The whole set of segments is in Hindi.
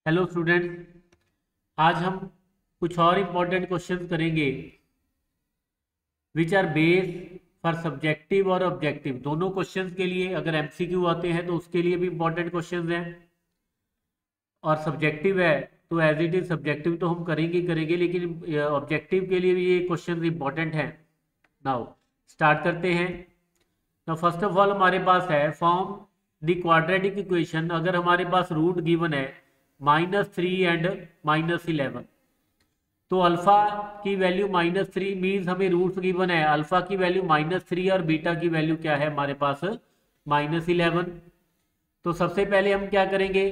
Hello student. आज हम कुछ और इम्पोर्टेंट क्वेश्चंस करेंगे which are base for subjective और ऑब्जेक्टिव। दोनों क्वेश्चंस के लिए अगर एमसीक्यू आते हैं तो उसके लिए भी इम्पोर्टेंट क्वेश्चंस हैं, और सब्जेक्टिव है तो एज इट इज सब्जेक्टिव तो हम करेंगे ही करेंगे, लेकिन ऑब्जेक्टिव के लिए भी ये क्वेश्चंस इंपॉर्टेंट हैं। नाउ स्टार्ट करते हैं। नाउ फर्स्ट ऑफ ऑल हमारे पास है फॉर्म द क्वाड्रेटिक इक्वेशन। अगर हमारे पास रूट गिवन है -3 एंड -11, तो अल्फा की वैल्यू -3 मीन्स हमें रूट्स गिवन है, अल्फा की वैल्यू -3 और बीटा की वैल्यू क्या है हमारे पास -11। तो सबसे पहले हम क्या करेंगे,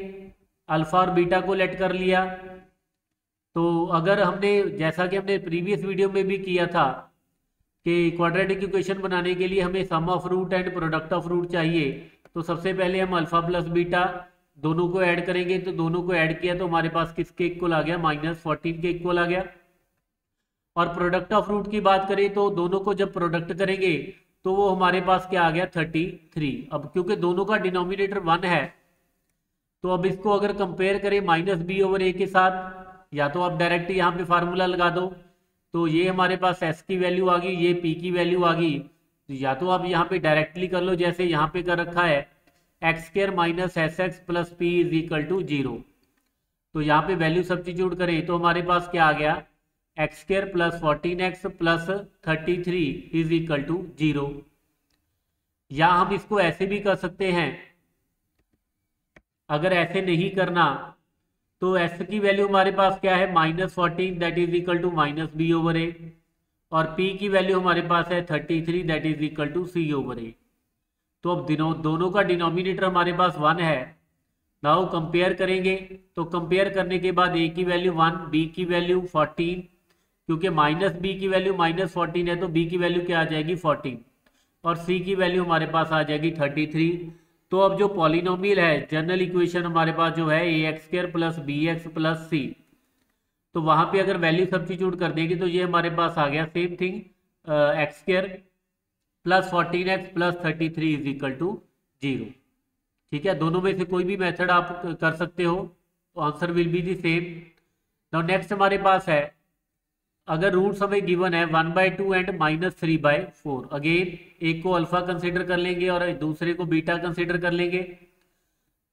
अल्फा और बीटा को लेट कर लिया। तो अगर हमने जैसा कि हमने प्रीवियस वीडियो में भी किया था कि क्वाड्रेटिक इक्वेशन बनाने के लिए हमें sum of root and product of root चाहिए, तो सबसे पहले हम अल्फा प्लस बीटा दोनों को ऐड करेंगे। तो दोनों को ऐड किया तो हमारे पास किसके इक्वल आ गया, -14 के इक्वल आ गया। और प्रोडक्ट ऑफ रूट की बात करें तो दोनों को जब प्रोडक्ट करेंगे तो वो हमारे पास क्या आ गया, 33। अब क्योंकि दोनों का डिनोमिनेटर 1 है, तो अब इसको अगर कंपेयर करें -b/a के साथ, या तो आप डायरेक्ट यहाँ पे फार्मूला लगा दो, तो ये हमारे पास s की वैल्यू आ गई, ये p की वैल्यू आ गई। तो या तो आप यहाँ पे डायरेक्टली कर लो जैसे यहाँ पे कर रखा है, x² - sx + p = 0। तो यहाँ पे वैल्यू सब्स्टिट्यूट करें तो हमारे पास क्या आ गया, x² + 14x + 33 = 0। या हम इसको ऐसे भी कर सकते हैं, अगर ऐसे नहीं करना तो s की वैल्यू हमारे पास क्या है, -14 that is equal to -b/a, और p की वैल्यू हमारे पास है 33 that is equal to c/a। तो अब दोनों का डिनोमिनेटर हमारे पास 1 है। नाउ कंपेयर करेंगे, तो कंपेयर करने के बाद a की वैल्यू 1, b की वैल्यू 14, क्योंकि -b की वैल्यू -14 है तो b की वैल्यू क्या आ जाएगी, 14, और c की वैल्यू हमारे पास आ जाएगी 33। तो अब जो पॉलिनोमियल है, जनरल इक्वेशन हमारे पास जो है ax² + bx + c, तो वहां पे अगर वैल्यू सब्स्टिट्यूट कर देंगे तो ये हमारे पास आ गया सेम थिंग, x² + 14x + 33 = 0। ठीक है, दोनों में से कोई भी मेथड आप कर सकते हो, तो answer will be the same. Now next हमारे पास है, अगर रूट्स हमें गिवन है 1/2 एंड -3/4, अगेन एक को अल्फा कंसिडर कर लेंगे और दूसरे को बीटा कंसिडर कर लेंगे।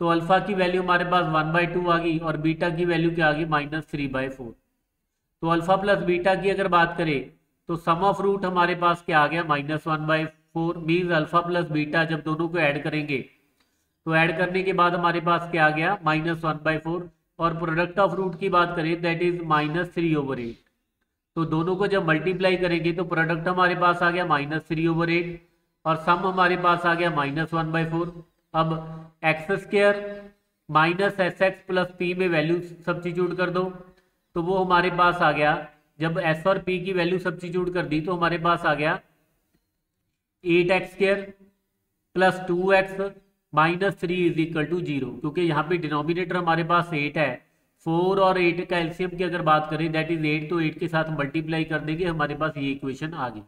तो अल्फा की वैल्यू हमारे पास 1/2 आ गई और बीटा की वैल्यू क्या आ गई, -3/4। तो अल्फा प्लस बीटा की अगर बात करें तो सम ऑफ रूट हमारे पास क्या आ गया, -1/4, मीन्स अल्फा प्लस बीटा जब दोनों को ऐड करेंगे तो ऐड करने के बाद हमारे पास क्या आ गया, -1/4। और प्रोडक्ट ऑफ रूट की बात करें दैट इज -3/8। तो दोनों को जब मल्टीप्लाई करेंगे तो प्रोडक्ट हमारे पास आ गया -3/8, और सम हमारे पास आ गया -1/4। अब x² - sx + p में वैल्यू सब्स्टिट्यूट कर दो, तो वो हमारे पास आ गया, जब s और p की वैल्यू सब्स्टिट्यूट कर दी तो हमारे पास आ गया 8x² + 2x - 3 = 0, क्योंकि यहाँ पे डिनोमिनेटर हमारे पास 8 है। 4 और 8 का एलसीएम की अगर बात करें दैट इज 8, तो 8 के साथ मल्टीप्लाई कर देंगे, हमारे पास ये इक्वेशन आ गई।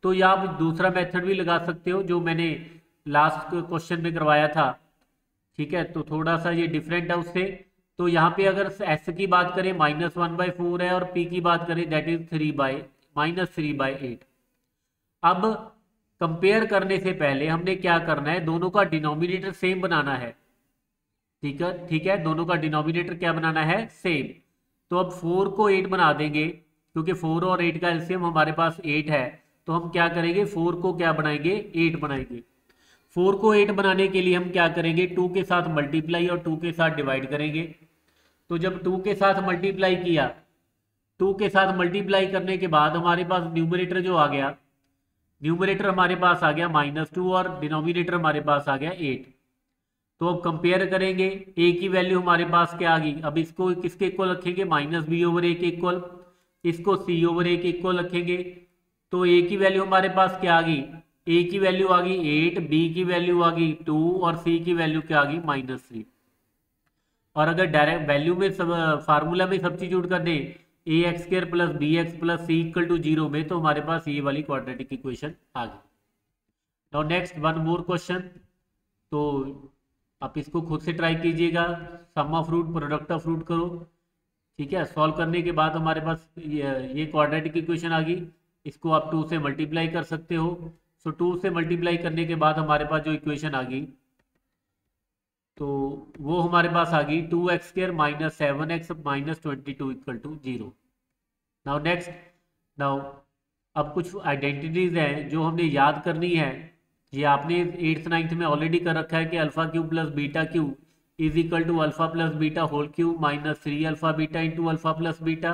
तो या आप दूसरा मेथड भी लगा सकते हो जो मैंने लास्ट क्वेश्चन में करवाया था। ठीक है, तो थोड़ा सा ये डिफरेंट है उससे। तो यहाँ पे अगर s की बात करें -1/4 है, और p की बात करें दैट इज -3/8। अब कंपेयर करने से पहले हमने क्या करना है, दोनों का डिनोमिनेटर सेम बनाना है। ठीक है, ठीक है, दोनों का डिनोमिनेटर क्या बनाना है, सेम। तो अब 4 को 8 बना देंगे, क्योंकि 4 और 8 का एलसीएम हमारे पास 8 है। तो हम क्या करेंगे, 4 को क्या बनाएंगे, 8 बनाएंगे। 4 को 8 बनाने के लिए हम क्या करेंगे, 2 के साथ मल्टीप्लाई और 2 के साथ डिवाइड करेंगे। तो जब 2 के साथ मल्टीप्लाई किया, 2 के साथ मल्टीप्लाई करने के बाद हमारे पास न्यूमरेटर जो आ गया, न्यूमरेटर हमारे पास आ गया -2 और डिनोमिनेटर हमारे पास आ गया 8। तो अब कंपेयर करेंगे, ए की वैल्यू हमारे पास क्या आ गई, अब इसको किसके इक्वल रखेंगे, -b/a के इक्वल, इसको c/a के इक्वल रखेंगे। तो ए की वैल्यू हमारे पास क्या आ गई, ए की वैल्यू आ गई 8, बी की वैल्यू आ गई 2, और सी की वैल्यू क्या आ गई, -3। और अगर डायरेक्ट वैल्यू में फार्मूला में सब्स्टिट्यूट कर दें ax² + bx + c = 0 में, तो हमारे पास ये वाली क्वाड्रेटिक इक्वेशन आ गई। Now next one more question. तो आप इसको खुद से ट्राई कीजिएगा, sum of root product of root करो, ठीक है। सॉल्व करने के बाद हमारे पास ये क्वाड्रेटिक इक्वेशन आ गई, इसको आप 2 से मल्टीप्लाई कर सकते हो। सो 2 से मल्टीप्लाई करने के बाद हमारे पास जो इक्वेशन आ गई, तो वो हमारे पास आ गई 2x² - 7x - 22 = 0। Now next, now अब कुछ आइडेंटिटीज हैं जो हमने याद करनी है। ये आपने 8th 9th में ऑलरेडी कर रखा है कि alpha cube plus beta cube is equal to alpha plus beta whole cube minus 3 alpha beta into alpha plus beta.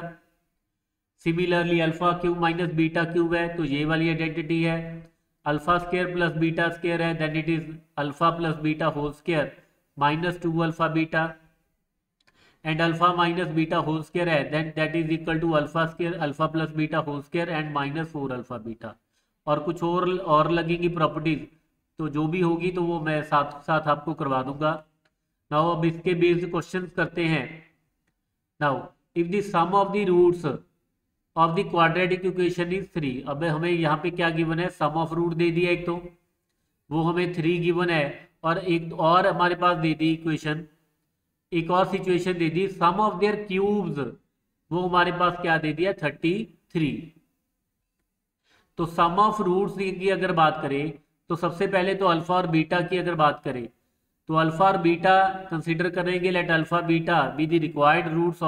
Similarly alpha cube minus beta cube है तो ये वाली आइडेंटिटी है। Alpha square plus beta square है, then it is alpha plus beta whole square minus 2 alpha beta, and alpha minus beta whole square है, then that is equal to alpha square alpha plus beta whole square and minus 4 alpha beta. और कुछ और लगेंगी प्रॉपर्टीज, तो जो भी होगी तो वो मैं साथ साथ आपको करवा दूंगा। नाउ अब इसके बेस्ड क्वेश्चंस करते हैं। Now if the sum of the roots of the quadratic equation is 3, अब हमें यहाँ पे क्या गिवन है, सम ऑफ रूट दे दिया एक, तो वो हमें 3 गिवन है, और एक और हमारे पास दे दी इक्वेशन, एक और सिचुएशन दे दी सम ऑफ देयर क्यूब्स, वो हमारे पास क्या दे दिया 33। तो सम ऑफ रूट्स की अगर बात करें तो सबसे पहले तो अल्फा और बीटा की अगर बात करें तो अल्फा और बीटा कंसीडर करेंगे, let alpha beta be the required roots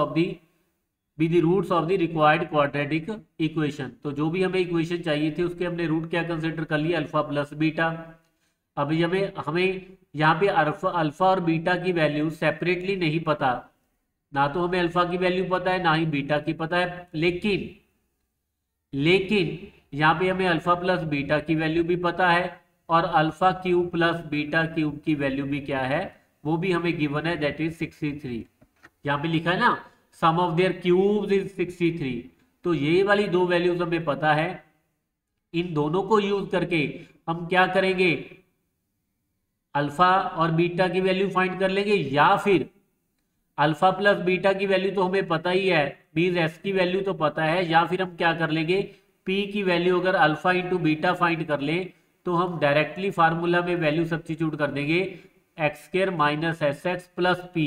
of the required quadratic equation. तो जो भी हमें इक्वेशन चाहिए थी उसके हमने रूट क्या कंसीडर कर लिया, अल्फा प्लस बीटा। अब हमें यहाँ पे अल्फा और बीटा की वैल्यू सेपरेटली नहीं पता, ना तो हमें अल्फा की वैल्यू पता है ना ही बीटा की पता है, लेकिन यहाँ पे हमें अल्फा प्लस बीटा की वैल्यू भी पता है और alpha cube plus beta cube की वैल्यू भी क्या है, वो भी हमें गिवन है, दैट इज 63। यहाँ पे लिखा है ना सम ऑफ देयर क्यूब्स इज 63, तो ये वाली दो वैल्यूज हमें पता है। इन दोनों को यूज करके हम क्या करेंगे, अल्फा और बीटा की वैल्यू फाइंड कर लेंगे, या फिर अल्फा प्लस बीटा की वैल्यू तो हमें पता ही है, मींस एस की वैल्यू तो पता है, या फिर हम क्या कर लेंगे, पी की वैल्यू अगर अल्फा इंटू बीटा फाइंड कर लें तो हम डायरेक्टली फार्मूला में वैल्यू सब्स्टिट्यूट कर देंगे x² - sx प्लस पी,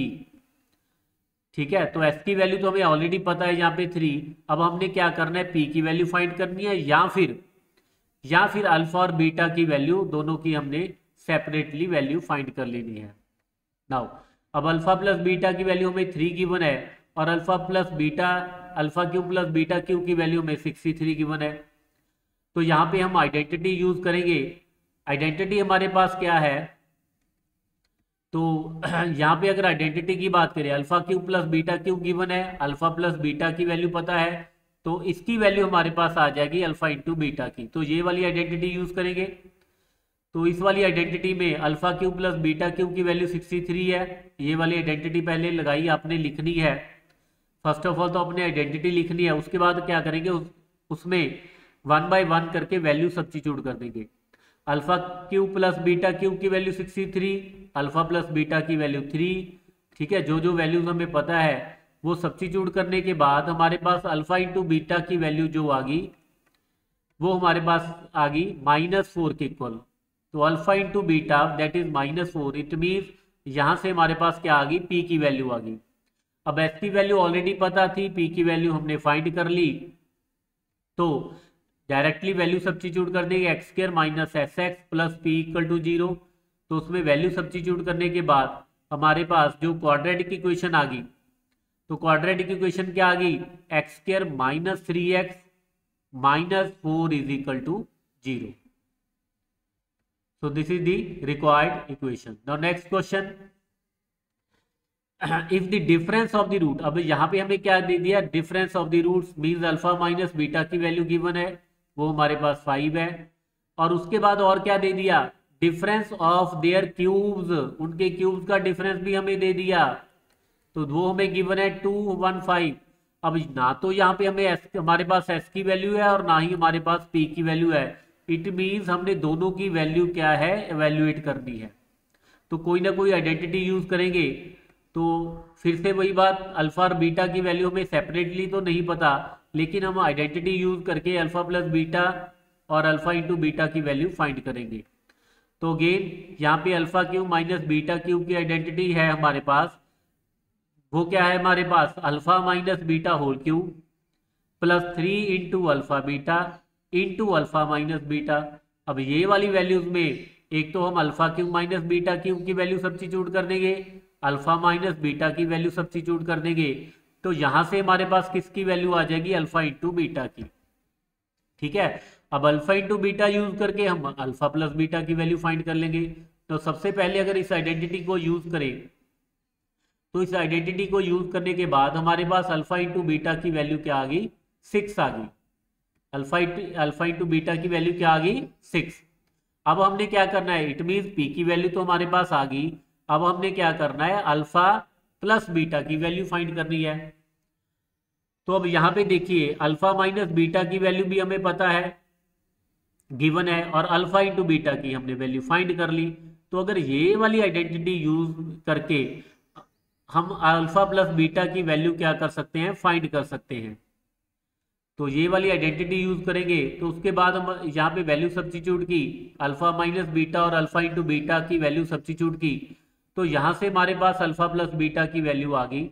ठीक है। तो s की वैल्यू तो हमें ऑलरेडी पता है यहाँ पे 3, अब हमने क्या करना है, p की वैल्यू फाइंड करनी है, या फिर अल्फा और बीटा की वैल्यू दोनों की हमने सेपरेटली वैल्यू फाइंड कर लेनी है। नाउ अब अल्फा प्लस बीटा की वैल्यू हमें 3 गिवन है और alpha cube plus beta cube की वैल्यू में 63 गिवन है। तो यहाँ पे हम आइडेंटिटी यूज करेंगे। आइडेंटिटी हमारे पास क्या है, तो यहाँ पे अगर आइडेंटिटी की बात करें, alpha cube plus beta cube given है, अल्फा प्लस बीटा की वैल्यू पता है, तो इसकी वैल्यू हमारे पास आ जाएगी अल्फा इंटू बीटा की, तो ये वाली आइडेंटिटी यूज करेंगे। तो इस वाली आइडेंटिटी में alpha cube plus beta cube की वैल्यू 63 है, ये वाली आइडेंटिटी पहले लगाई, आपने लिखनी है। फर्स्ट ऑफ ऑल तो अपने आइडेंटिटी लिखनी है, उसके बाद क्या करेंगे, उसमें 1 बाय 1 करके वैल्यू सब्स्टिट्यूट कर देंगे। Alpha cube plus beta cube की वैल्यू 63, अल्फा प्लस बीटा की वैल्यू 3, ठीक है। जो जो वैल्यूज हमें पता है वो सब्स्टिट्यूट करने के बाद हमारे पास अल्फा इंटू बीटा की वैल्यू जो आ गई वो हमारे पास आ गई -4 के इक्वल। तो alpha into beta that is -4, it mean यहां से हमारे पास क्या आ गई, पी की वैल्यू आ गई। अब एस की वैल्यू ऑलरेडी पता थी, पी की वैल्यू हमने फाइंड कर ली, तो डायरेक्टली वैल्यू सब्स्टिट्यूट कर देंगे x² - sx प्लस पी = 0। तो उसमें वैल्यू सब्स्टिट्यूट करने के बाद हमारे पास जो क्वाड्रेटिक इक्वेशन आ गई, तो क्वाड्रेटिक इक्वेशन क्या आ गई, x² - 3x - 4 = 0। So this is the required equation. Now next question, if the difference of the root, अब यहाँ पे हमें क्या दे दिया, difference of the roots means alpha minus beta की वैल्यू गिवन है, वो हमारे पास 5 है, और उसके बाद और क्या दे दिया, डिफरेंस ऑफ देयर क्यूब्स, उनके क्यूब्स का डिफरेंस भी हमें दे दिया, तो वो हमें गिवन है 215। अब ना तो यहाँ पे हमारे पास s की वैल्यू है और ना ही हमारे पास p की वैल्यू है, इट मीन्स हमने दोनों की वैल्यू क्या है, एवेल्युएट करनी है। तो कोई ना कोई आइडेंटिटी यूज करेंगे, तो फिर से वही बात, अल्फा और बीटा की वैल्यू हमें सेपरेटली तो नहीं पता, लेकिन हम आइडेंटिटी यूज करके अल्फा प्लस बीटा और अल्फा इंटू बीटा की वैल्यू फाइंड करेंगे। तो अगेन यहाँ पे alpha cube minus beta cube की आइडेंटिटी है हमारे पास, वो क्या है हमारे पास, alpha minus beta whole cube plus 3 into alpha beta into alpha minus beta. अब ये वाली वैल्यूज में एक तो हम alpha cube minus beta cube की वैल्यू सब्स्टिट्यूट कर देंगे, अल्फा माइनस बीटा की वैल्यू सब्स्टिट्यूट कर देंगे, तो यहां से हमारे पास किसकी वैल्यू आ जाएगी, अल्फा इंटू बीटा की। ठीक है, अब अल्फा इंटू बीटा यूज करके हम अल्फा प्लस बीटा की वैल्यू फाइंड कर लेंगे। तो सबसे पहले अगर इस आइडेंटिटी को यूज करें, तो इस आइडेंटिटी को यूज करने के बाद हमारे पास अल्फा इंटू बीटा की वैल्यू क्या आ गई, 6 आ गई। अल्फा इंटू बीटा की वैल्यू क्या आ गई, 6। अब हमने क्या करना है, इट मीन पी की वैल्यू तो हमारे पास आ गई, अब हमने क्या करना है, अल्फा प्लस बीटा की वैल्यू फाइंड करनी है। तो अब यहां पे देखिए अल्फा माइनस बीटा की वैल्यू भी हमें पता है, गिवन है, और अल्फा इंटू बीटा की हमने वैल्यू फाइंड कर ली। तो अगर ये वाली आइडेंटिटी यूज करके हम अल्फा प्लस बीटा की वैल्यू क्या कर सकते हैं, फाइंड कर सकते हैं। तो ये वाली आइडेंटिटी यूज करेंगे, तो उसके बाद हम यहाँ पे वैल्यू सब्स्टिट्यूट की, अल्फा माइनस बीटा और अल्फा इंटू बीटा की वैल्यू सब्स्टिट्यूट की, तो यहाँ से हमारे पास अल्फा प्लस बीटा की वैल्यू आ गई।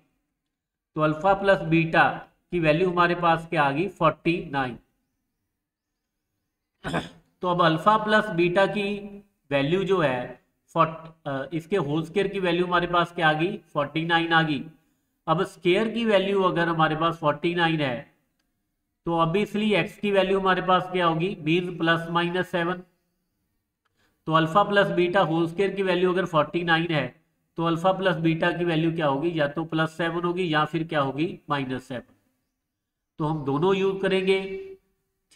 तो अल्फा प्लस बीटा की वैल्यू हमारे पास क्या आ गई, 49। तो अब अल्फा प्लस बीटा की वैल्यू जो है इसके होल स्क्वायर की वैल्यू हमारे पास क्या आ गई, 49 आ गई। अब स्क्वायर की वैल्यू अगर हमारे पास 49 है, तो ऑब्वियसली एक्स की वैल्यू हमारे पास क्या होगी, मीन प्लस माइनस 7। तो alpha plus beta whole square की वैल्यू अगर 49 है, तो अल्फा प्लस बीटा की वैल्यू क्या होगी, या तो प्लस 7 होगी या फिर क्या होगी, -7। तो हम दोनों यूज करेंगे।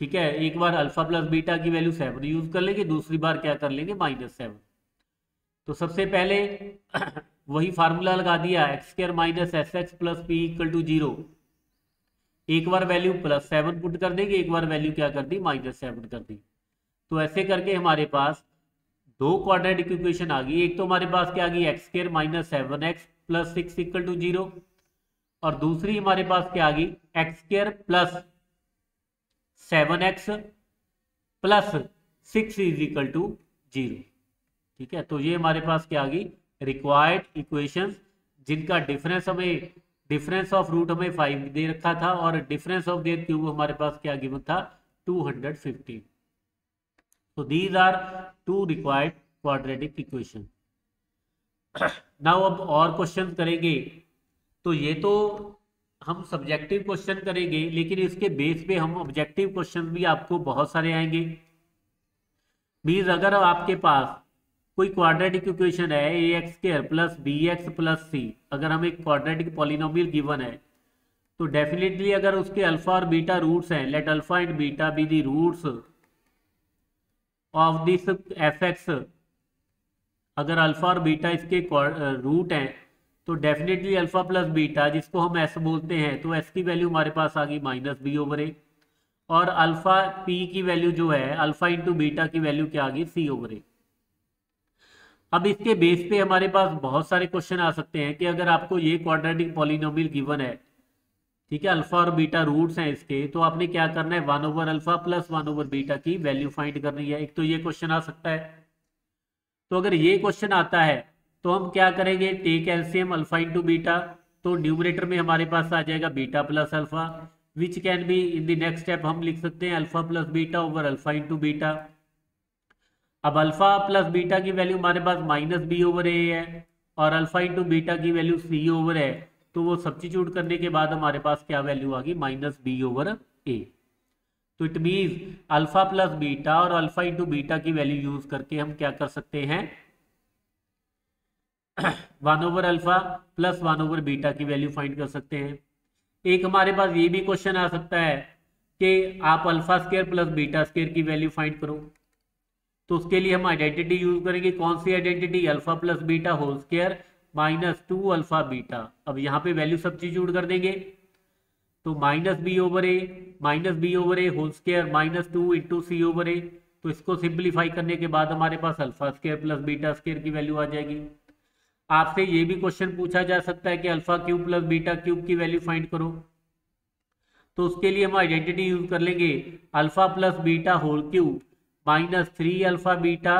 ठीक है, एक बार अल्फा प्लस बीटा की वैल्यू 7 यूज कर लेंगे, दूसरी बार क्या कर लेंगे, -7। तो सबसे पहले वही फार्मूला लगा दिया, x² minus SX plus P equal to 0। एक बार वैल्यू +7 पुट कर देंगे, एक बार वैल्यू क्या कर दी, -7 कर दी। तो ऐसे करके हमारे पास दो क्वाड्रेटिक इक्वेशन आ गई। एक तो हमारे पास क्या आ गई, x² माइनस 7x प्लस 6 इक्वल टू 0, और दूसरी हमारे पास क्या आ गई, x² प्लस 7x प्लस 6 इज इक्वल टू 0। ठीक है, तो ये हमारे पास क्या आ गई, रिक्वायर्ड इक्वेशंस, जिनका डिफरेंस ऑफ रूट हमें 5 दे रखा था, और डिफरेंस ऑफ देयर क्यूब हमारे पास क्या गिवन था, 215। तो these are 2 required quadratic equation. Now अब और क्वेश्चन करेंगे। तो ये तो हम सब्जेक्टिव क्वेश्चन करेंगे, लेकिन इसके बेस पे हम ऑब्जेक्टिव क्वेश्चन भी आपको बहुत सारे आएंगे। मीन्स अगर आपके पास कोई क्वाड्रेटिक इक्वेशन है ax² plus bx plus c, अगर हमें क्वाड्रेटिक पॉलिनोमियल गिवन है, तो डेफिनेटली अगर उसके अल्फा और बीटा रूट्स हैं, let alpha and beta be the roots of this fx, अगर अल्फा और बीटा इसके रूट हैं, तो डेफिनेटली अल्फा प्लस बीटा, जिसको हम s बोलते हैं, तो s की वैल्यू हमारे पास आ गई -b/a, और अल्फा p की वैल्यू जो है, अल्फा इंटू बीटा की वैल्यू क्या आ गई, c/a। अब इसके बेस पे हमारे पास बहुत सारे क्वेश्चन आ सकते हैं कि अगर आपको ये क्वाड्रेटिक पॉलिनोमियल गिवन है, ठीक है, अल्फा और बीटा रूट्स हैं इसके, तो आपने क्या करना है, 1/अल्फा प्लस 1/बीटा की वैल्यू फाइंड करनी है। एक तो ये क्वेश्चन आ सकता है। तो अगर ये क्वेश्चन आता है, तो हम क्या करेंगे, take LCM alpha into beta, तो न्यूमरेटर में हमारे पास आ जाएगा beta plus alpha, which can be in the next step हम लिख सकते हैं alpha plus beta over alpha into beta. अब अल्फा प्लस बीटा की वैल्यू हमारे पास -b/a है, और अल्फा इंटू बीटा की वैल्यू c/a है, तो वो सब्स्टिट्यूट करने के बाद हमारे पास क्या वैल्यू आ गई, -b/a। तो it means alpha plus beta और अल्फा इंटू बीटा की वैल्यू यूज करके हम क्या कर सकते हैं, 1/अल्फा प्लस 1/बीटा की वैल्यू फाइंड कर सकते हैं। एक हमारे पास ये भी क्वेश्चन आ सकता है कि आप alpha square plus beta square की वैल्यू फाइंड करो। तो उसके लिए हम आइडेंटिटी यूज करेंगे, कौन सी identity, alpha plus beta whole square -2 alpha beta. अब यहाँ पे वैल्यू सब्स्टिट्यूट कर देंगे, तो -b/a whole square -2 into c/a। तो इसको सिंप्लीफाई करने के बाद हमारे पास alpha square plus beta square की वैल्यू आ जाएगी। आपसे ये भी क्वेश्चन पूछा जा सकता है कि alpha cube plus beta cube की वैल्यू फाइंड करो। तो उसके लिए हम आइडेंटिटी यूज कर लेंगे, alpha plus beta whole cube -3 alpha beta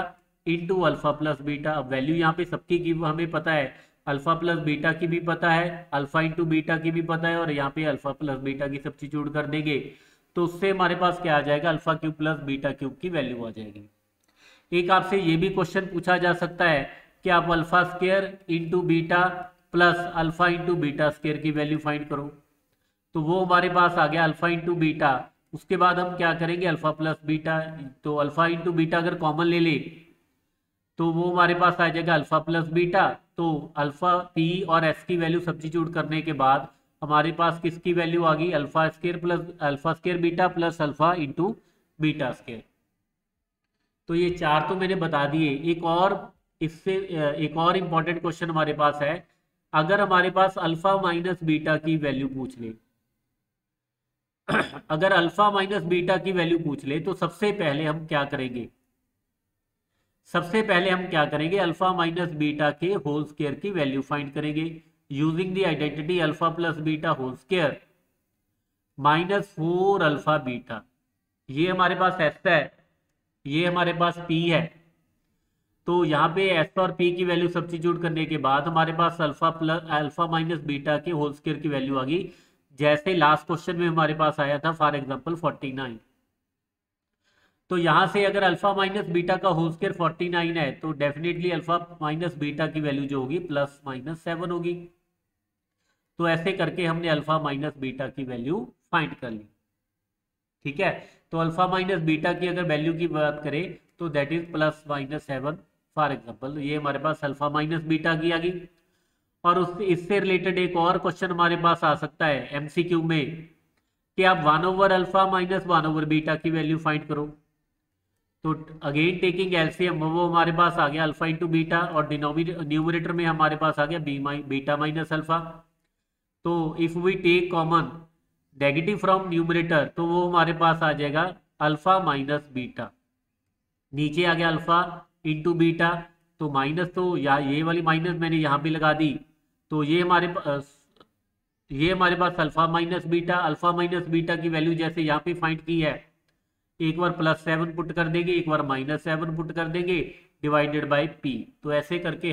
into alpha plus beta. अब वैल्यू यहाँ पे सबकी की हमें पता है, अल्फा प्लस बीटा की भी पता है, अल्फा इंटू बीटा की भी पता है, और यहाँ पे अल्फा प्लस बीटा की सब्स्टिट्यूट कर देंगे तो उससे हमारे पास क्या आ जाएगा, alpha cube plus beta cube की वैल्यू आ जाएगी। एक आपसे ये भी क्वेश्चन पूछा जा सकता है कि आप alpha square into beta plus alpha into beta square की वैल्यू फाइंड करो। तो वो हमारे पास आ गया अल्फा इंटू बीटा। उसके बाद हम क्या करेंगे, अल्फा प्लस बीटा। तो अल्फा इंटू बीटा अगर कॉमन ले ले तो वो हमारे पास आ जाएगा अल्फा प्लस बीटा। तो अल्फा पी और एस की वैल्यू सब्स्टिट्यूट करने के बाद हमारे पास किसकी वैल्यू आ गई, alpha square beta plus alpha into beta square. तो ये चार तो मैंने बता दिए। एक और इंपॉर्टेंट क्वेश्चन हमारे पास है, अगर हमारे पास अल्फा माइनस बीटा की वैल्यू पूछ ले अगर अल्फा माइनस बीटा की वैल्यू पूछ ले तो सबसे पहले हम क्या करेंगे, अल्फा माइनस बीटा के होल स्क्वायर की वैल्यू फाइंड करेंगे using the identity alpha plus beta whole square minus 4 alpha beta. ये हमारे पास एस है, ये हमारे पास पी है। तो यहाँ पे एस और पी की वैल्यू सब्स्टिट्यूट करने के बाद हमारे पास अल्फा माइनस बीटा के होल स्क्वायर की वैल्यू आ गई, जैसे लास्ट क्वेश्चन में हमारे पास आया था फॉर एग्जांपल 49। तो यहाँ से अगर अल्फा माइनस बीटा का होल स्क्वायर 49 है तो डेफिनेटली अल्फा माइनस बीटा की वैल्यू जो होगी प्लस माइनस 7 होगी। तो ऐसे करके हमने अल्फा माइनस बीटा की वैल्यू फाइंड कर ली। ठीक है, तो अल्फा माइनस बीटा की अगर वैल्यू की बात करें तो that is plus minus 7 for example. ये हमारे पास अल्फा माइनस बीटा की आ गई। और उससे इससे रिलेटेड एक और क्वेश्चन हमारे पास आ सकता है एमसीक्यू में कि आप 1 over alpha minus 1 over beta की वैल्यू फाइंड करो। तो अगेन टेकिंग एलसीएम वो हमारे पास आ गया अल्फा इंटू बीटा, और न्यूमरेटर में हमारे पास आ गया बीटा माइनस अल्फा। तो if we take common negative from numerator तो वो हमारे पास आ जाएगा अल्फा माइनस बीटा। नीचे आ गया अल्फा इंटू बीटा, तो माइनस तो ये वाली माइनस मैंने यहाँ पे लगा दी। तो ये हमारे पास अल्फा माइनस बीटा की वैल्यू जैसे यहाँ पे फाइंड की है, एक बार प्लस 7 पुट कर देंगे, एक बार माइनस 7 पुट कर देंगे डिवाइडेड बाय पी। तो ऐसे करके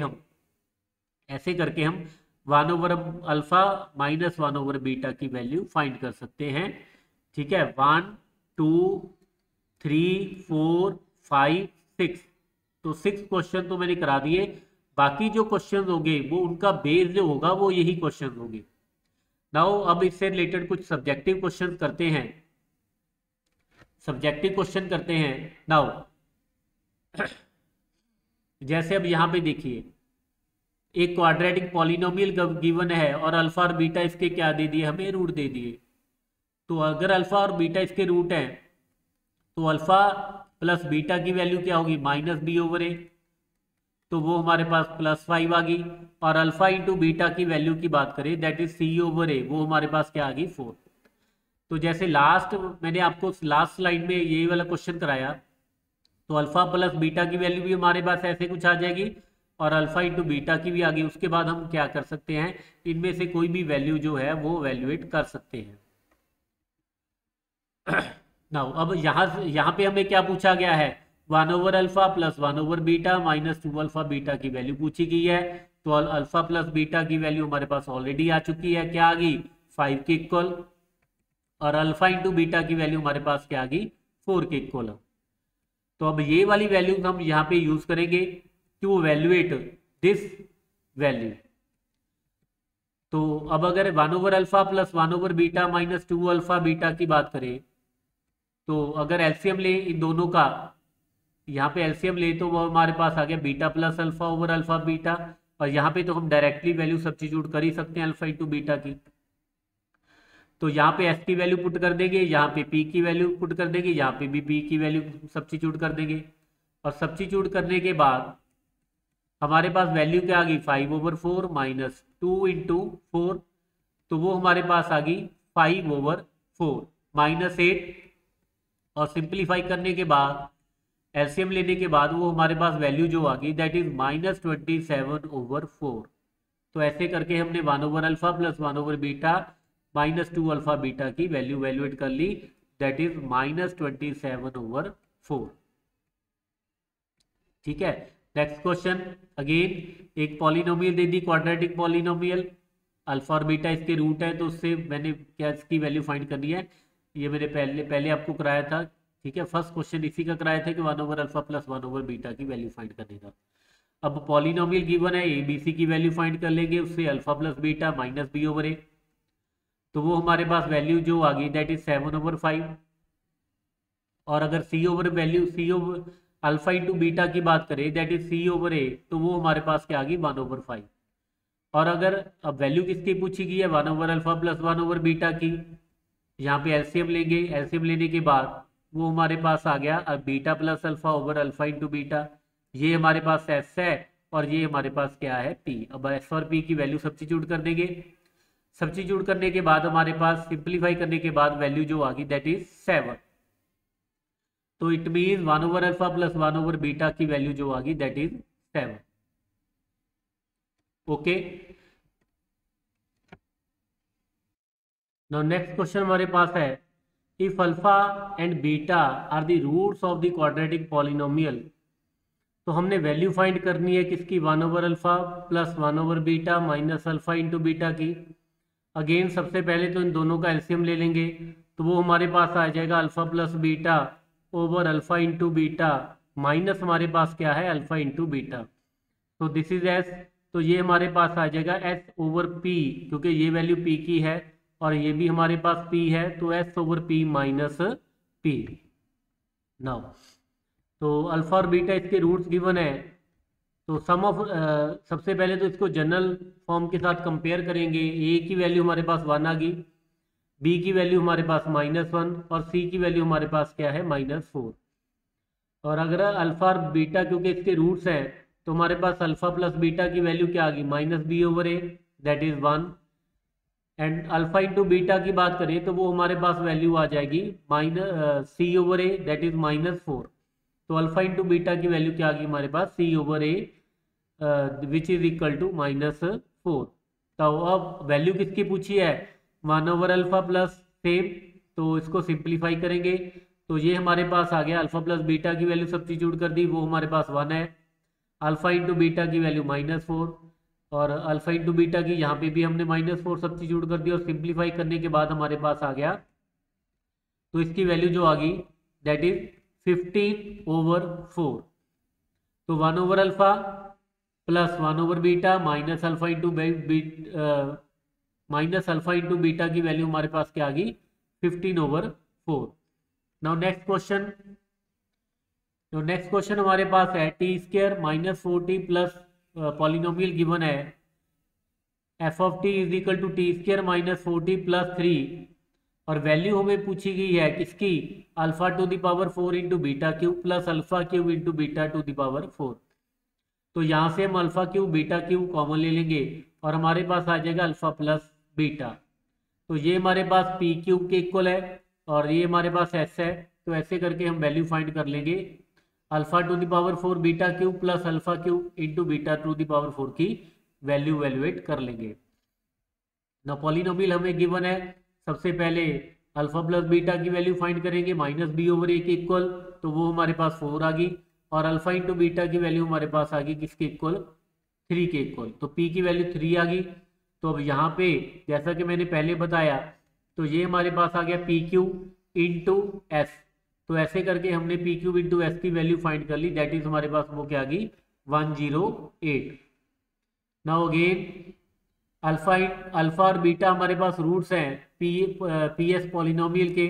हम 1 over alpha minus 1 over beta की वैल्यू फाइंड कर सकते हैं। ठीक है, 1 2 3 4 5 6। तो 6 क्वेश्चन तो मैंने करा दिए। बाकी जो क्वेश्चन होंगे वो उनका बेस जो होगा वो यही क्वेश्चन होंगे। नाउ अब इससे रिलेटेड कुछ सब्जेक्टिव क्वेश्चन करते हैं। नाउ जैसे अब यहाँ पे देखिए, एक क्वाड्रेटिक पॉलिनोमियल गिवन है और अल्फा और बीटा इसके क्या दे दिए, हमें रूट दे दिए। तो अगर अल्फा और बीटा इसके रूट हैं तो अल्फा प्लस बीटा की वैल्यू क्या होगी, माइनस बी ओवर ए। तो वो हमारे पास प्लस 5 आ गई। और अल्फा इंटू बीटा की वैल्यू की बात करें दैट इज सी ओवर ए, वो हमारे पास क्या आ गई 4। तो जैसे मैंने आपको लास्ट स्लाइड में ये वाला क्वेश्चन कराया, तो अल्फा प्लस बीटा की वैल्यू भी हमारे पास ऐसे कुछ आ जाएगी और अल्फा इंटू बीटा की भी आ गई। उसके बाद हम क्या कर सकते हैं, इनमें से कोई भी वैल्यू जो है वो वैल्यूएट कर सकते हैं। नाउ अब यहाँ पे हमें क्या पूछा गया है, 1 over alpha plus 1 over beta minus 2 alpha beta की वैल्यू पूछी गई है। तो अल्फा प्लस बीटा की वैल्यू हमारे पास ऑलरेडी आ चुकी है, क्या आ गई 5 के इक्वल। और अल्फा इंटू बीटा की वैल्यू हमारे पास क्या आ गई 4 के इक्वल। तो अब ये वाली वैल्यूज हम यहाँ पे यूज करेंगे टू वैल्यूएट दिस वैल्यू। तो अब अगर 1 over alpha plus 1 over beta minus 2 alpha beta की बात करें, तो अगर एलसीएम ले इन दोनों का, यहाँ पे एलसीएम ले तो वो हमारे पास आ गया beta plus alpha over alpha beta. और यहाँ पे तो हम डायरेक्टली वैल्यू सब्स्टिट्यूट कर ही सकते हैं अल्फा इंटू बीटा की। तो यहाँ पे एस की वैल्यू पुट कर देंगे, यहाँ पे पी की वैल्यू पुट कर देंगे, यहाँ पे भी पी की वैल्यू सब्स्टिट्यूट कर देंगे। और सब्स्टिट्यूट करने के बाद हमारे पास वैल्यू क्या आ गई 5 ओवर 4 माइनस 2 इंटू 4। तो वो हमारे पास आ गई 5 ओवर 4 माइनस 8। और सिंप्लीफाई करने के बाद एलसीएम लेने के बाद वो हमारे पास वैल्यू जो आ गई दैट इज माइनस 27 ओवर 4। तो ऐसे करके हमने 1 over alpha plus 1 over beta minus 2 alpha beta की वैल्यूएट कर ली, दैट इज माइनस 27 ओवर 4। ठीक है। नेक्स्ट क्वेश्चन, अगेन एक पॉलिनोमियल दे दी, क्वाड्रेटिक पॉलिनोमियल, अल्फा और बीटा इसके रूट है, तो उससे मैंने क्या इसकी वैल्यू फाइंड करनी है, ये मैंने पहले आपको कराया था। ठीक है, फर्स्ट क्वेश्चन इसी का कराया था कि 1/अल्फा प्लस 1/बीटा की वैल्यू फाइंड करने का। अब पॉलिनोमियल गिवन है, ए बी सी की वैल्यू फाइंड कर लेंगे, उससे alpha plus beta minus b/a, तो वो हमारे पास वैल्यू जो आ गई दैट इज 7/5। और अगर सी over value C over alpha into beta की बात करें दैट इज c/a, तो वो हमारे पास क्या आ गई 1/5। और अगर अब वैल्यू किसकी पूछी गई है 1/अल्फा प्लस 1/बीटा की, यहाँ पे एलसीएम लेंगे, एलसीएम लेने के बाद वो हमारे पास आ गया अब beta plus alpha over alpha into beta, ये हमारे पास एस है और ये हमारे पास क्या है पी। अब एस और पी की वैल्यू सब्स्टिट्यूट कर देंगे, सब्स्टिट्यूट करने के बाद हमारे पास सिंप्लीफाई करने के बाद वैल्यू जो आ गई दैट इज 7। तो इट मीन 1/अल्फा प्लस 1/बीटा की वैल्यू जो आ गई that is 7। Okay, now next question हमारे पास है, if alpha and beta are the roots of the quadratic polynomial, तो हमने वैल्यू फाइंड करनी है किसकी 1/अल्फा प्लस 1/बीटा माइनस अल्फा इंटू बीटा की। अगेन सबसे पहले तो इन दोनों का एलसीएम ले लेंगे, तो वो हमारे पास आ जाएगा alpha plus beta over alpha into beta minus हमारे पास क्या है अल्फा इंटू बीटा, तो दिस इज एस, तो ये हमारे पास आ जाएगा एस ओवर पी, क्योंकि ये वैल्यू पी की है और ये भी हमारे पास पी है, तो S over P minus P. Now तो अल्फा और बीटा इसके रूट्स गिवन है, तो सम ऑफ सबसे पहले तो इसको जनरल फॉर्म के साथ कंपेयर करेंगे। ए की वैल्यू हमारे पास 1 आ गई, बी की वैल्यू हमारे पास -1 और सी की वैल्यू हमारे पास क्या है -4। और अगर अल्फा और बीटा क्योंकि इसके रूट्स हैं, तो हमारे पास अल्फा प्लस बीटा की वैल्यू क्या आ गई -b/a that is 1। And alpha into beta की बात करें तो वो हमारे पास वैल्यू आ जाएगी c/a दैट इज -4। तो अल्फा इंटू बीटा की वैल्यू क्या आ गई हमारे पास c/a which is equal to -4। तो अब वैल्यू किसकी पूछी है 1/अल्फा प्लस सेम, तो इसको सिंप्लीफाई करेंगे, तो ये हमारे पास आ गया अल्फा प्लस बीटा की वैल्यू सब्स्टिट्यूट कर दी, वो हमारे पास 1 है, अल्फा इंटू बीटा की वैल्यू -4 और अल्फा इंटू बीटा की यहाँ पे भी हमने -4 सब्स्टिट्यूट कर दिया और सिंप्लीफाई करने के बाद हमारे पास आ गया, तो इसकी वैल्यू जो आ गई दैट इज 15/4। तो 1/अल्फा प्लस 1/बीटा माइनस अल्फा इंटू बीटा की वैल्यू हमारे पास क्या आ गई 15/4। नाउ नेक्स्ट क्वेश्चन, तो नेक्स्ट क्वेश्चन हमारे पास है t² -4t plus polynomial given है f of t is equal to t² -4t plus 3 और वैल्यू हमें पूछी गई है किसकी alpha to the power 4 into beta cube plus alpha cube into beta to the power 4। तो यहाँ से हम alpha cube beta cube common ले लेंगे और हमारे पास आ जाएगा अल्फा प्लस बीटा, तो ये हमारे पास पी क्यूब के इक्वल है और ये हमारे पास एस है, तो ऐसे करके हम वैल्यू फाइंड कर लेंगे alpha to the power 4 beta cube plus alpha cube into beta to the power 4 की वैल्यू वैल्यूएट कर लेंगे। ना पॉलिनोमियल हमें गिवन है, सबसे पहले अल्फा प्लस बीटा की वैल्यू फाइंड करेंगे -b/a के इक्वल, तो वो हमारे पास 4 आ गई और अल्फा इंटू बीटा की वैल्यू हमारे पास आ गई किसके इक्वल 3 के इक्वल, तो p की वैल्यू 3 आ गई। तो अब यहाँ पे जैसा कि मैंने पहले बताया तो ये हमारे पास आ गया पी क्यूब इंटू एस, तो ऐसे करके हमने पी क्यूब इंटू एस की वैल्यू फाइंड कर ली दैट इज हमारे पास वो क्या आ गई 108। नाउ अगेन अल्फा और बीटा हमारे पास रूट्स हैं पी एस पॉलिनोमियल के,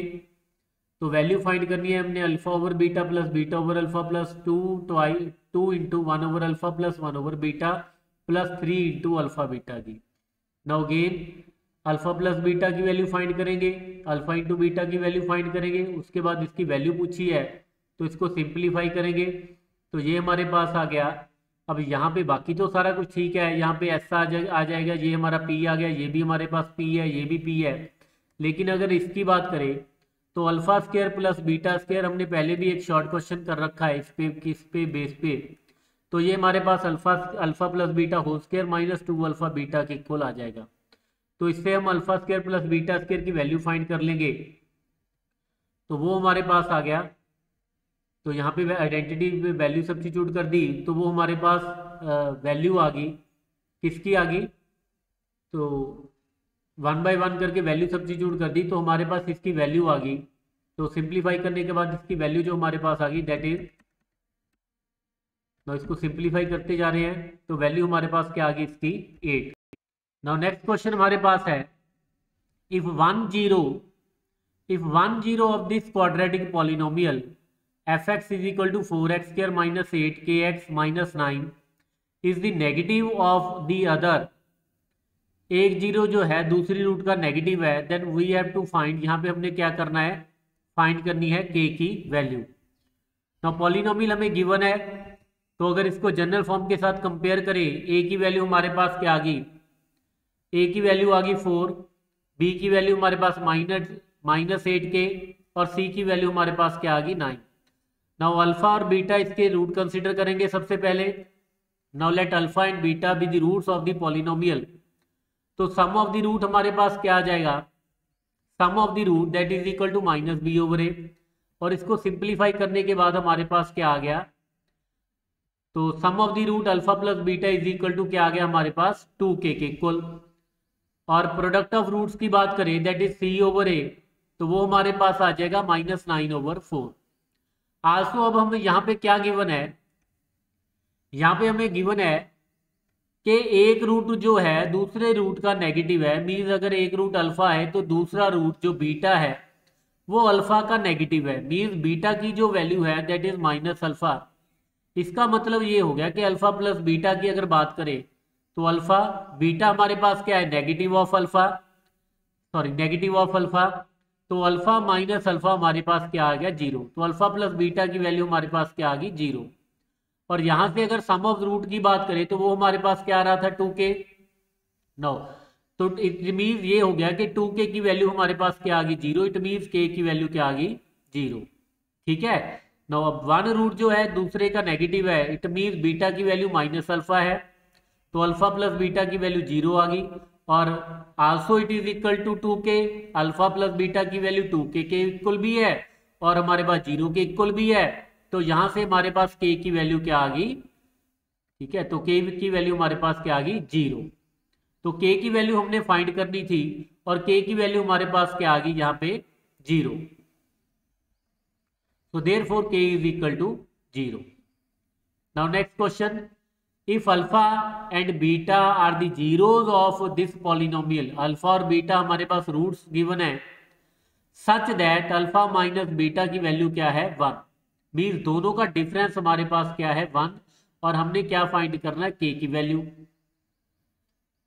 तो वैल्यू फाइंड करनी है हमने alpha over beta plus beta over alpha plus 2 into 1/अल्फा प्लस 1/बीटा प्लस 3 इंटू अल्फा बीटा की। Now again alpha plus beta की वैल्यू फाइंड करेंगे, अल्फा इंटू बीटा की वैल्यू फाइंड करेंगे, उसके बाद इसकी वैल्यू पूछी है तो इसको सिंप्लीफाई करेंगे, तो ये हमारे पास आ गया। अब यहाँ पे बाकी तो सारा कुछ ठीक है, यहाँ पे ऐसा आ जाएगा, ये हमारा पी आ गया, ये भी हमारे पास पी है, ये भी पी है, लेकिन अगर इसकी बात करें तो alpha square plus beta square हमने पहले भी एक शॉर्ट क्वेश्चन कर रखा है इस पे किस पे बेस पे, तो ये हमारे पास alpha plus beta whole square minus 2 alpha beta के इक्वल आ जाएगा, तो इससे हम alpha square plus beta square की वैल्यू फाइंड कर लेंगे, तो वो हमारे पास आ गया, तो यहाँ पे आइडेंटिटी में वैल्यू सब्स्टिट्यूट कर दी तो वो हमारे पास वैल्यू आ गई, किसकी आ गई, तो 1 बाय 1 करके वैल्यू सब्स्टिट्यूट कर दी तो हमारे पास इसकी वैल्यू आ गई। तो सिंप्लीफाई करने के बाद इसकी वैल्यू जो हमारे पास आ गई दैट इज, इसको सिंप्लीफाई करते जा रहे हैं तो वैल्यू हमारे पास क्या आ गई इसकी 8। नाउ नेक्स्ट क्वेश्चन हमारे पास है, if one zero of this quadratic polynomial fx is equal to 4x square minus 8kx minus 9 is the negative of the other, एक जीरो जो है दूसरी रूट का नेगेटिव है, then we have to find, यहाँ पे हमने क्या करना है, फाइंड करनी है k की वैल्यू। नाउ पॉलिनोमियल हमें गिवन है तो अगर इसको जनरल फॉर्म के साथ कंपेयर करें, a की वैल्यू हमारे पास क्या आ गई, a की वैल्यू आ गई 4, b की वैल्यू हमारे पास माइनस 8k और c की वैल्यू हमारे पास क्या आ गई 9। नाउ अल्फा और बीटा इसके रूट कंसीडर करेंगे सबसे पहले। Now let alpha and beta be the roots of the polynomial. तो सम ऑफ द रूट हमारे पास क्या आ जाएगा, sum of the root that is equal to minus B over a, और इसको सिंप्लीफाई करने के बाद हमारे पास क्या आ गया, तो sum of the root alpha plus beta is equal to क्या आ गया हमारे पास 2k के इक्वल। और प्रोडक्ट ऑफ रूट्स की बात करें that is c over a, तो वो हमारे पास आ जाएगा -9/4। आल्सो अब हमें यहाँ पे क्या गिवन है, यहाँ पे हमें गिवन है कि एक रूट जो है दूसरे रूट का नेगेटिव है, मीन्स अगर एक रूट अल्फा है तो दूसरा रूट जो बीटा है वो अल्फा का नेगेटिव है, मीन्स बीटा की जो वैल्यू है दैट इज माइनस अल्फा। इसका मतलब ये हो गया कि अल्फा प्लस बीटा की अगर बात करें तो अल्फा बीटा हमारे पास क्या है, नेगेटिव ऑफ अल्फा, तो अल्फा माइनस अल्फा हमारे पास क्या आ गया 0, तो अल्फा प्लस बीटा की वैल्यू हमारे पास क्या आ गई 0। और यहां से अगर सम ऑफ रूट की बात करें तो वो हमारे पास क्या आ रहा था 2k। नो, तो इट मीन्स ये हो गया कि 2k की वैल्यू हमारे पास क्या आ गई 0, इट मीन्स k की वैल्यू क्या आ गई 0। ठीक है। नो, अब वन रूट जो है दूसरे का नेगेटिव है, इट मीन्स बीटा की वैल्यू माइनस अल्फा है, तो अल्फा प्लस बीटा की वैल्यू 0 आ गई। और also it is equal to 2k, alpha plus beta की वैल्यू 2k के इक्वल भी है और हमारे पास 0 के इक्वल भी है, तो यहां से हमारे पास k की वैल्यू क्या आ गई, ठीक है, तो k की वैल्यू हमारे पास क्या आ गई 0। तो k की वैल्यू हमने फाइंड करनी थी और k की वैल्यू हमारे पास क्या आ गई यहाँ पे 0, so therefore k is equal to 0. Now next question, if alpha and beta are the zeros of this polynomial, alpha और बीटा हमारे पास रूट्स गिवन है, such that alpha minus beta की वैल्यू क्या है 1, मीन्स दोनों का डिफरेंस हमारे पास क्या है 1, और हमने क्या फाइंड करना है k की वैल्यू।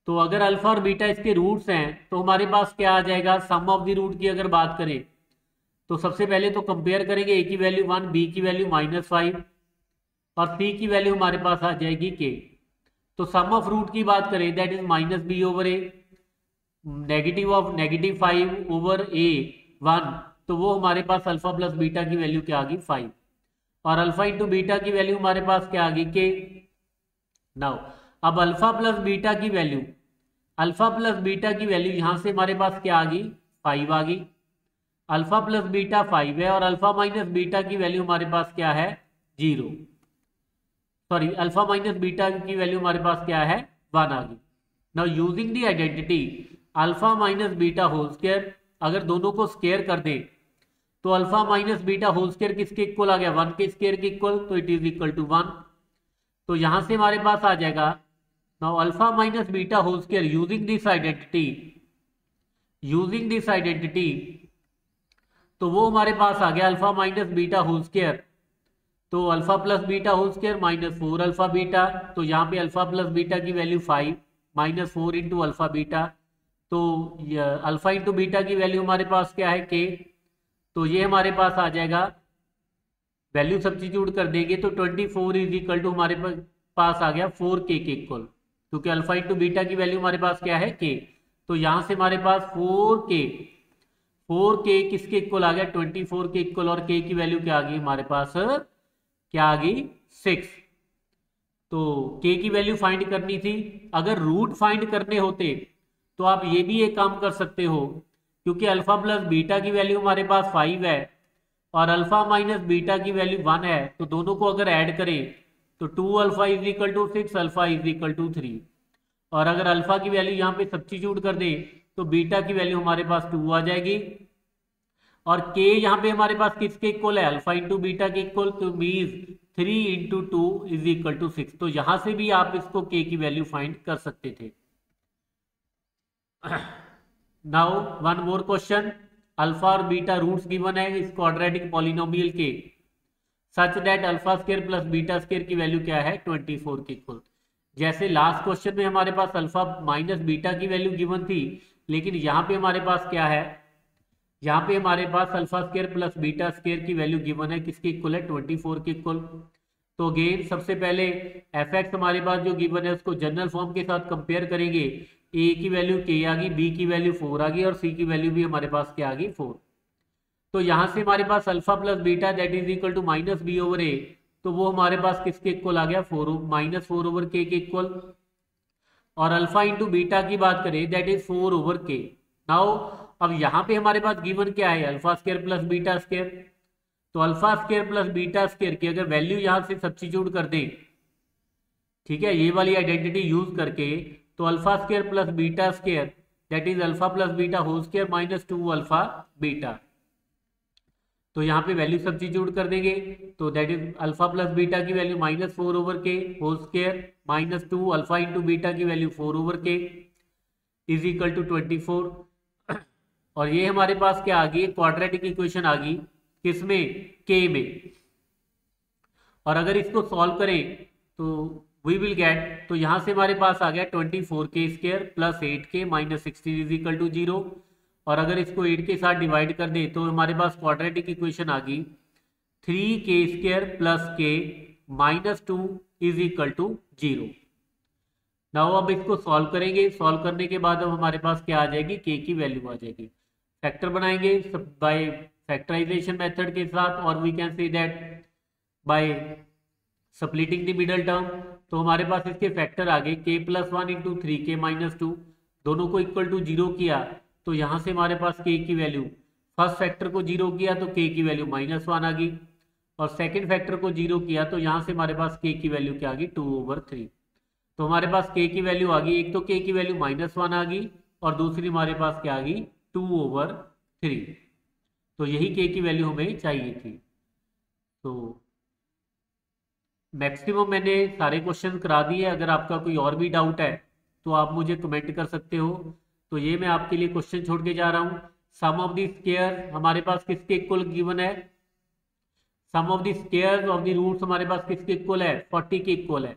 तो अगर अल्फा और बीटा इसके रूट्स हैं तो हमारे पास क्या आ जाएगा, सम ऑफ द रूट की अगर बात करें तो सबसे पहले तो कंपेयर करेंगे, a की वैल्यू 1, b की वैल्यू -5 और c की वैल्यू हमारे पास आ जाएगी k। तो सम ऑफ रूट की बात करें that is minus B over A, negative of -5 over a 1, तो वो हमारे पास अल्फा प्लस बीटा की वैल्यू क्या आ गई 5, और अल्फा इंटू बीटा की वैल्यू हमारे पास क्या आ गई k। नाउ अब अल्फा प्लस बीटा की वैल्यू यहां से हमारे पास क्या आ गई 5 आ गई, अल्फा प्लस बीटा 5 है और अल्फा माइनस बीटा की वैल्यू हमारे पास क्या है 0, सॉरी अल्फा माइनस बीटा की वैल्यू हमारे पास क्या है 1 आ गई। Now using the identity alpha minus beta whole square, अगर दोनों को स्क्वायर कर दें तो alpha minus beta whole square किसके इक्वल आ गया 1 के स्क्वायर के इक्वल, तो इट इज इक्वल टू 1। तो यहां से हमारे पास आ जाएगा now alpha minus beta whole square using this identity, तो वो हमारे पास आ गया alpha minus beta whole square, तो alpha plus beta whole square -4 alpha beta, तो यहाँ पे अल्फा प्लस बीटा की वैल्यू 5 -4 इंटू अल्फा बीटा, तो अल्फा इंटू बीटा की वैल्यू हमारे पास क्या है k, तो ये हमारे पास आ जाएगा, वैल्यू सब्स्टिट्यूट कर देंगे तो 24 इज इक्वल टू हमारे पास आ गया 4k के इक्वल, क्योंकि अल्फा इंटू बीटा की वैल्यू हमारे पास क्या है k, तो यहाँ से हमारे पास 4k किसके इक्वल आ गया 24 के इक्वल, और k की वैल्यू क्या आ गई हमारे पास क्या आ गई 6। तो k की वैल्यू फाइंड करनी थी, अगर रूट फाइंड करने होते तो आप ये भी एक काम कर सकते हो, क्योंकि अल्फा प्लस बीटा की वैल्यू हमारे पास 5 है और अल्फा माइनस बीटा की वैल्यू 1 है, तो दोनों को अगर ऐड करें तो 2 alpha is equal to 6, alpha is equal to 3। और अगर अल्फा की वैल्यू यहाँ पे सब्स्टिट्यूट कर दें तो बीटा की वैल्यू हमारे पास 2 आ जाएगी। और के यहाँ पे हमारे पास किसके इक्वल है, अल्फा इंटू बीटा के इक्वल, तो means 3 into 2 is equal to 6। तो यहां से भी आप इसको के की वैल्यू फाइंड कर सकते थे। Now one more question, alpha और बीटा रूट्स गिवन है इस क्वाड्रेटिक पॉलिनोमियल के, such that alpha square plus beta square की वैल्यू क्या है, 24 के इक्वल। जैसे लास्ट क्वेश्चन में हमारे पास अल्फा माइनस बीटा की वैल्यू गिवन थी, लेकिन यहाँ पे हमारे पास क्या है, यहाँ पे हमारे पास alpha square plus beta square की वैल्यू गिवन है किसके इक्वल है, 24 के इक्वल। तो अगेन सबसे पहले एफ एक्स हमारे पास जो गिवन है उसको जनरल फॉर्म के साथ कंपेयर करेंगे। ए की वैल्यू के आ गई, बी की वैल्यू 4 आ गई और सी की वैल्यू भी हमारे पास क्या आ गई, 4। तो यहाँ से हमारे पास alpha plus beta that is equal to minus B over a, तो वो हमारे पास किसके इक्वल आ गया, माइनस 4 ओवर के इक्वल। और अल्फा इंटू बीटा की बात करें that is 4 over k. Now अब यहाँ पे हमारे पास गिवन क्या है, alpha square plus beta square. तो alpha square plus beta square की अगर वैल्यू यहाँ से सब्स्टिट्यूट कर दें, ठीक है, ये वाली आइडेंटिटी यूज करके, तो alpha square plus beta square that is alpha plus beta whole square minus 2 alpha beta. तो यहाँ पे वैल्यू सब्स्टिट्यूट कर देंगे, तो that is alpha plus beta की value minus 4 over K whole square minus 2 alpha into beta की value 4 over K is equal to 24। और ये हमारे पास क्या आ गई, क्वाड्रेटिक इक्वेशन आ गई किसमें, के में। और अगर इसको सॉल्व करें तो वी विल गेट, तो यहां से हमारे पास आ गया 24 के स्क्वायर प्लस 8 के माइनस 16 इज इक्वल टू 0। और अगर इसको 8 के साथ डिवाइड कर दें तो हमारे पास क्वाड्रेटिक इक्वेशन आ गई 3 K square plus K minus 2 is equal to 0। Now अब इसको सॉल्व करेंगे, सॉल्व करने के बाद अब हमारे पास क्या आ जाएगी, के की वैल्यू आ जाएगी। फैक्टर बनाएंगे बाय फैक्टराइजेशन मेथड के साथ, और we can say that by splitting the middle term. तो हमारे पास इसके फैक्टर आ गए के प्लस 1 इंटू 3 के माइनस 2, दोनों को इक्वल टू 0 किया तो यहाँ से हमारे पास के की वैल्यू, फर्स्ट फैक्टर को 0 किया तो के की वैल्यू माइनस 1 आ गई, और सेकेंड फैक्टर को 0 किया तो यहाँ से हमारे पास के की वैल्यू क्या आ गई, 2 ओवर 3। तो हमारे पास के की वैल्यू आ गई, एक तो के की वैल्यू माइनस 1 आ गई और दूसरी हमारे पास क्या आ गई, 2 ओवर 3। तो यही के की वैल्यू हमें चाहिए थी। तो मैक्सिमम मैंने सारे क्वेश्चन करा दिए, अगर आपका कोई और भी डाउट है तो आप मुझे कमेंट कर सकते हो। तो ये मैं आपके लिए क्वेश्चन छोड़ के जा रहा हूँ। सम ऑफ द स्क्वायर हमारे पास किसके इक्वल गिवन है, sum of the squares of the roots हमारे पास किसके इक्वल है, 40 के इक्वल है।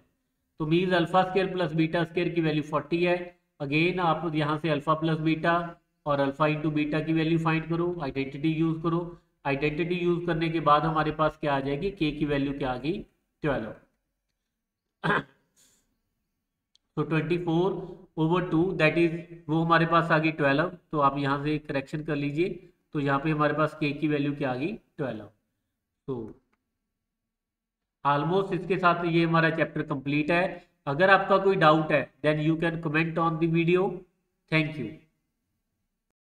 तो means alpha square plus beta square की वैल्यू 40 है। अगेन आप यहाँ से अल्फा प्लस बीटा और अल्फा इंटू बीटा की वैल्यू फाइंड करो, आइडेंटिटी यूज करो। आइडेंटिटी यूज करने के बाद हमारे पास क्या आ जाएगी, के की वैल्यू क्या आ गई, 12। तो 24 ओवर 2 दैट इज वो हमारे पास आ गई 12। तो आप यहाँ से करेक्शन कर लीजिए, तो यहाँ पे हमारे पास के की वैल्यू क्या आ गई, 12। तो ऑलमोस्ट इसके साथ ये हमारा चैप्टर कंप्लीट है। अगर आपका कोई डाउट है then you can comment on the video. Thank you.